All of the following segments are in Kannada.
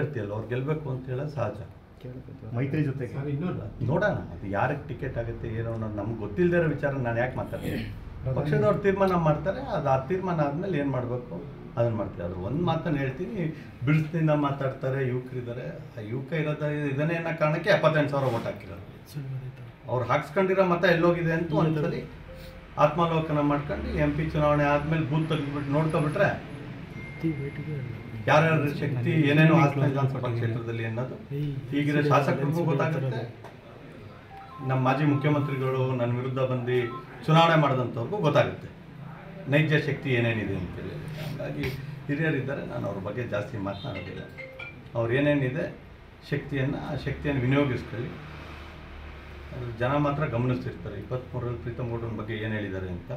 ಇರ್ತಿಯಲ್ಲ ಅವ್ರು ಗೆಲ್ಲಬೇಕು ಅಂತ ಹೇಳೋದು ಸಹಜ. ಮೈತ್ರಿ ಜೊತೆಗೆ ನೋಡೋಣ ಅದು ಯಾರಿಗೆ ಟಿಕೆಟ್ ಆಗುತ್ತೆ ಏನೋ ಅನ್ನೋದು ನಮ್ಗೆ ಗೊತ್ತಿಲ್ಲದೇ ಇರೋ ವಿಚಾರ ನಾನು ಯಾಕೆ ಮಾತಾಡ್ತೀನಿ. ಪಕ್ಷದವ್ರು ತೀರ್ಮಾನ ಮಾಡ್ತಾರೆ, ಅದು ಆ ತೀರ್ಮಾನ ಆದಮೇಲೆ ಏನು ಮಾಡಬೇಕು ಅದನ್ನು ಮಾಡ್ತೀವಿ. ಅದ್ರ ಒಂದು ಮಾತನ್ನು ಹೇಳ್ತೀನಿ, ಬಿಡಿಸ್ನಿಂದ ಮಾತಾಡ್ತಾರೆ, ಯುವಕರಿದ್ದಾರೆ. ಆ ಯುವಕ ಇರೋದು ಇದನ್ನೇ ಅನ್ನೋ ಕಾರಣಕ್ಕೆ 78,000 ಓಟ್ ಹಾಕಿರೋದು. ಅವ್ರು ಹಾಕ್ಸ್ಕೊಂಡಿರೋ ಮತ ಎಲ್ಲೋಗಿದೆ ಅಂತ ಒಂದ್ಸಲಿ ಆತ್ಮಾವಲೋಕನ ಮಾಡ್ಕೊಂಡು MP ಚುನಾವಣೆ ಆದಮೇಲೆ ಬೂತ್ ತೆಗೆದ್ಬಿಟ್ಟು ನೋಡ್ಕೊಬಿಟ್ರೆ ಯಾರ್ಯಾರ ಶಕ್ತಿ ಏನೇನೋ ಹಾಸನ ವಿಧಾನಸಭಾ ಕ್ಷೇತ್ರದಲ್ಲಿ ಅನ್ನೋದು ಈಗಿರೋ ಶಾಸಕರಿಗೂ ಗೊತ್ತಾಗುತ್ತೆ, ನಮ್ಮ ಮಾಜಿ ಮುಖ್ಯಮಂತ್ರಿಗಳು ನನ್ನ ವಿರುದ್ಧ ಬಂದು ಚುನಾವಣೆ ಮಾಡಿದಂಥವ್ರಿಗೂ ಗೊತ್ತಾಗುತ್ತೆ ನೈಜ ಶಕ್ತಿ ಏನೇನಿದೆ ಅಂತೇಳಿ. ಹಾಗಾಗಿ ಹಿರಿಯರಿದ್ದಾರೆ, ನಾನು ಅವ್ರ ಬಗ್ಗೆ ಜಾಸ್ತಿ ಮಾತನಾಡೋದಿಲ್ಲ. ಅವ್ರು ಏನೇನಿದೆ ಶಕ್ತಿಯನ್ನು ಆ ಶಕ್ತಿಯನ್ನು ವಿನಿಯೋಗಿಸ್ಕೊಳ್ಳಿ. ಜನ ಮಾತ್ರ ಗಮನಿಸ್ತಿರ್ತಾರೆ 23ರಲ್ಲಿ ಪ್ರೀತಮ್ ಗೌಡ್ರನ ಬಗ್ಗೆ ಏನು ಹೇಳಿದ್ದಾರೆ ಅಂತ.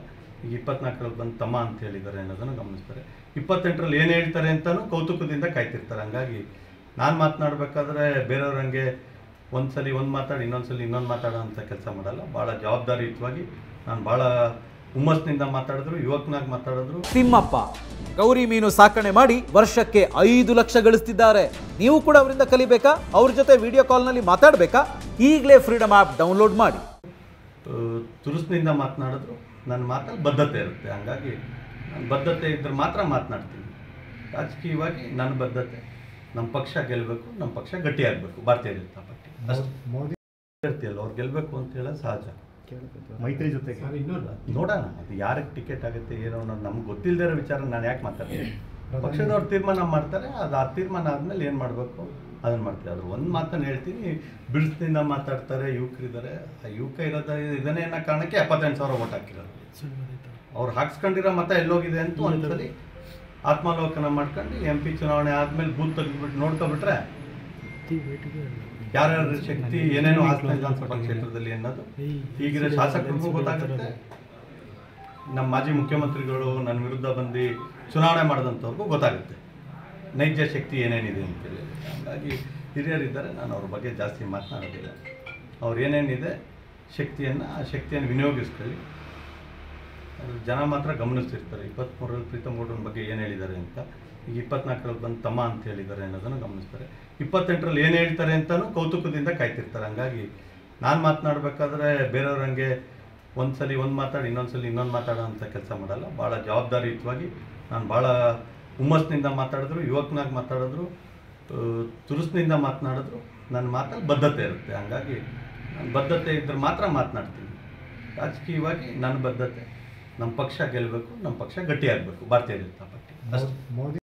ಈಗ 24ರಲ್ಲಿ ಬಂದು ತಮ್ಮ ಅಂತ ಹೇಳಿದ್ದಾರೆ ಅನ್ನೋದನ್ನು ಗಮನಿಸ್ತಾರೆ. 28ರಲ್ಲಿ ಏನು ಹೇಳ್ತಾರೆ ಅಂತಲೂ ಕೌತುಕದಿಂದ ಕಾಯ್ತಿರ್ತಾರೆ. ಹಂಗಾಗಿ ನಾನು ಮಾತನಾಡಬೇಕಾದ್ರೆ ಬೇರೆಯವ್ರಂಗೆ ಒಂದ್ಸಲಿ ಒಂದು ಮಾತಾಡಿ ಇನ್ನೊಂದ್ಸಲಿ ಇನ್ನೊಂದು ಮಾತಾಡೋ ಅಂತ ಕೆಲಸ ಮಾಡಲ್ಲ. ಭಾಳ ಜವಾಬ್ದಾರಿಯುತವಾಗಿ ನಾನು ಭಾಳ ಹುಮ್ಮಸ್ನಿಂದ ಮಾತಾಡಿದ್ರು, ಯುವಕನಾಗಿ ಮಾತಾಡಿದ್ರು. ತಿಮ್ಮಪ್ಪ ಗೌರಿ ಮೀನು ಸಾಕಣೆ ಮಾಡಿ ವರ್ಷಕ್ಕೆ 5 ಲಕ್ಷ ಗಳಿಸ್ತಿದ್ದಾರೆ. ನೀವು ಕೂಡ ಅವರಿಂದ ಕಲಿಬೇಕಾ? ಅವ್ರ ಜೊತೆ ವಿಡಿಯೋ ಕಾಲ್ನಲ್ಲಿ ಮಾತಾಡಬೇಕಾ? ಈಗಲೇ ಫ್ರೀಡಮ್ ಆ್ಯಪ್ ಡೌನ್ಲೋಡ್ ಮಾಡಿ. ತುರುಸಿನಿಂದ ಮಾತನಾಡಿದ್ರು ನನ್ನ ಮಾತಲ್ಲಿ ಬದ್ಧತೆ ಇರುತ್ತೆ. ಹಂಗಾಗಿ ನನ್ನ ಬದ್ಧತೆ ಇದ್ದರೆ ಮಾತ್ರ ಮಾತನಾಡ್ತೀನಿ. ರಾಜಕೀಯವಾಗಿ ನನ್ನ ಬದ್ಧತೆ ನಮ್ಮ ಪಕ್ಷ ಗೆಲ್ಲಬೇಕು, ನಮ್ಮ ಪಕ್ಷ ಗಟ್ಟಿಯಾಗಬೇಕು, ಭಾರತೀಯ ಜನತಾ ಪಾರ್ಟಿ ಅಷ್ಟೇ. ಮೋದಿ ಇರ್ತಿಯಲ್ಲ ಅವ್ರು ಗೆಲ್ಲಬೇಕು ಅಂತ ಹೇಳೋದು ಸಹಜ. ಮೈತ್ರಿ ಜೊತೆಗೆ ನೋಡೋಣ ಅದು ಯಾರಿಗೆ ಟಿಕೆಟ್ ಆಗುತ್ತೆ ಏನೋ ಅನ್ನೋದು ನಮ್ಗೆ ಗೊತ್ತಿಲ್ಲದೇ ಇರೋ ವಿಚಾರ ನಾನು ಯಾಕೆ ಮಾತಾಡ್ತೀನಿ. ಪಕ್ಷದವ್ರು ತೀರ್ಮಾನ ಮಾಡ್ತಾರೆ, ಅದು ಆ ತೀರ್ಮಾನ ಆದಮೇಲೆ ಏನು ಮಾಡಬೇಕು ಅದನ್ನು ಮಾಡ್ತೀವಿ. ಅದ್ರ ಒಂದು ಮಾತನ್ನು ಹೇಳ್ತೀನಿ, ಬಿಡಿಸ್ನಿಂದ ಮಾತಾಡ್ತಾರೆ, ಯುವಕರಿದ್ದಾರೆ. ಆ ಯುವಕ ಇರೋದು ಇದನ್ನೇ ಅನ್ನೋ ಕಾರಣಕ್ಕೆ 78,000 ಓಟ್ ಹಾಕಿರೋದು. ಅವ್ರು ಹಾಕ್ಸ್ಕೊಂಡಿರೋ ಮತ ಎಲ್ಲೋಗಿದೆ ಅಂತ ಒಂದ್ಸಲಿ ಆತ್ಮಾವಲೋಕನ ಮಾಡ್ಕೊಂಡು MP ಚುನಾವಣೆ ಆದಮೇಲೆ ಬೂತ್ ತೆಗೆದ್ಬಿಟ್ಟು ನೋಡ್ಕೊಬಿಟ್ರೆ ಯಾರ್ಯಾರ ಶಕ್ತಿ ಏನೇನೋ ಹಾಸನ ವಿಧಾನಸಭಾ ಕ್ಷೇತ್ರದಲ್ಲಿ ಅನ್ನೋದು ಈಗಿರೋ ಶಾಸಕರಿಗೂ ಗೊತ್ತಾಗುತ್ತೆ, ನಮ್ಮ ಮಾಜಿ ಮುಖ್ಯಮಂತ್ರಿಗಳು ನನ್ನ ವಿರುದ್ಧ ಬಂದು ಚುನಾವಣೆ ಮಾಡಿದಂಥವ್ರಿಗೂ ಗೊತ್ತಾಗುತ್ತೆ ನೈಜ ಶಕ್ತಿ ಏನೇನಿದೆ ಅಂತೇಳಿ. ಹಾಗಾಗಿ ಹಿರಿಯರಿದ್ದಾರೆ, ನಾನು ಅವ್ರ ಬಗ್ಗೆ ಜಾಸ್ತಿ ಮಾತನಾಡೋದಿಲ್ಲ. ಅವ್ರು ಏನೇನಿದೆ ಶಕ್ತಿಯನ್ನು ಆ ಶಕ್ತಿಯನ್ನು ವಿನಿಯೋಗಿಸ್ಕೊಳ್ಳಿ. ಜನ ಮಾತ್ರ ಗಮನಿಸ್ತಿರ್ತಾರೆ 23ರಲ್ಲಿ ಪ್ರೀತಮ್ ಗೌಡ್ರನ ಬಗ್ಗೆ ಏನು ಹೇಳಿದ್ದಾರೆ ಅಂತ. ಈಗ 24ರಲ್ಲಿ ಬಂದು ತಮ್ಮ ಅಂತ ಹೇಳಿದ್ದಾರೆ ಅನ್ನೋದನ್ನು ಗಮನಿಸ್ತಾರೆ. 28ರಲ್ಲಿ ಏನು ಹೇಳ್ತಾರೆ ಅಂತಲೂ ಕೌತುಕದಿಂದ ಕಾಯ್ತಿರ್ತಾರೆ. ಹಂಗಾಗಿ ನಾನು ಮಾತನಾಡಬೇಕಾದ್ರೆ ಬೇರೆಯವ್ರಂಗೆ ಒಂದ್ಸಲಿ ಒಂದು ಮಾತಾಡಿ ಇನ್ನೊಂದ್ಸಲಿ ಇನ್ನೊಂದು ಮಾತಾಡೋ ಅಂತ ಕೆಲಸ ಮಾಡಲ್ಲ. ಭಾಳ ಜವಾಬ್ದಾರಿಯುತವಾಗಿ ನಾನು ಭಾಳ ಹುಮ್ಮಸ್ನಿಂದ ಮಾತಾಡಿದ್ರು, ಯುವಕನಾಗಿ ಮಾತಾಡಿದ್ರು, ತುರುಸಿನಿಂದ ಮಾತನಾಡಿದ್ರು ನನ್ನ ಮಾತಲ್ಲಿ ಬದ್ಧತೆ ಇರುತ್ತೆ. ಹಂಗಾಗಿ ನನ್ನ ಬದ್ಧತೆ ಇದ್ದರೆ ಮಾತ್ರ ಮಾತನಾಡ್ತೀನಿ. ರಾಜಕೀಯವಾಗಿ ನನ್ನ ಬದ್ಧತೆ ನಮ್ಮ ಪಕ್ಷ ಗೆಲ್ಲಬೇಕು, ನಮ್ಮ ಪಕ್ಷ ಗಟ್ಟಿಯಾಗಬೇಕು, ಭಾರತೀಯ ಜನತಾ ಪಾರ್ಟಿ ಅಷ್ಟೇ.